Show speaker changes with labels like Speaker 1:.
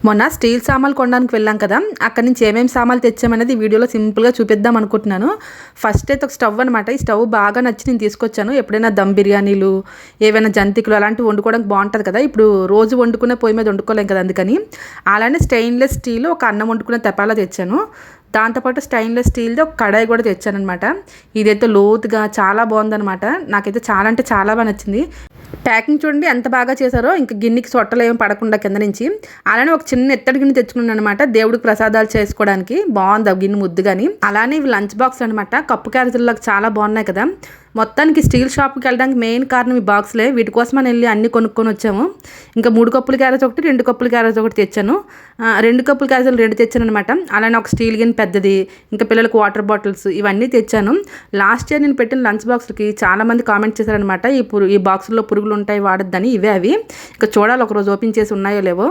Speaker 1: మొన్న స్టీల్ సామాన్లు కొనడానికి వెళ్ళాం కదా, అక్కడి నుంచి ఏమేమి సామాన్లు తెచ్చామనేది వీడియోలో సింపుల్గా చూపిద్దాం అనుకుంటున్నాను. ఫస్ట్ అయితే ఒక స్టవ్ అనమాట. ఈ స్టవ్ బాగా నచ్చి నేను తీసుకొచ్చాను. ఎప్పుడైనా దమ్ బిర్యానీలు, ఏవైనా జంతికలు అలాంటివి వండుకోవడానికి బాగుంటుంది కదా. ఇప్పుడు రోజు వండుకునే పొయ్యి మీద వండుకోలేం కదా, అందుకని అలానే స్టెయిన్లెస్ స్టీల్ ఒక అన్నం వండుకునే తెపాలా తెచ్చాను. దాంతోపాటు స్టెయిన్లెస్ స్టీల్ది ఒక కడాయి కూడా తెచ్చానమాట. ఇదైతే లోతుగా చాలా బాగుందనమాట. నాకైతే చాలా అంటే చాలా బాగా నచ్చింది. ప్యాకింగ్ చూడండి ఎంత బాగా చేశారో, ఇంకా గిన్నెకి సొట్టలు ఏమి పడకుండా కింద నుంచి. అలానే ఒక చిన్న ఎత్తడి గిన్నె తెచ్చుకున్నాను అనమాట, దేవుడికి ప్రసాదాలు చేసుకోవడానికి. బాగుంది ఆ గిన్నె ముద్దు కానీ. అలానే ఇవి లంచ్ బాక్స్ అనమాట. కప్పు క్యారేజీలకు చాలా బాగున్నాయి కదా. మొత్తానికి స్టీల్ షాప్కి వెళ్ళడానికి మెయిన్ కారణం ఈ బాక్స్లే. వీటి కోసం అని వెళ్ళి అన్ని కొనుక్కొని వచ్చాము. ఇంకా 3 కప్పుల క్యారేజ్ ఒకటి, 2 కప్పుల క్యారేజ్ ఒకటి తెచ్చాను. 2 కప్పుల క్యారేజీలు 2 తెచ్చాను అనమాట. అలానే ఒక స్టీల్ గిన్నె పెద్దది, ఇంకా పిల్లలకు వాటర్ బాటిల్స్ ఇవన్నీ తెచ్చాను. లాస్ట్ ఇయర్ నేను పెట్టిన లంచ్ బాక్స్కి చాలామంది కామెంట్ చేశారనమాట, ఈ బాక్సుల్లో పురుగులు ఉంటాయి వాడొద్దని. ఇవే అవి. ఇంకా చూడాలి ఒకరోజు ఓపెన్ చేసి ఉన్నాయో లేవో.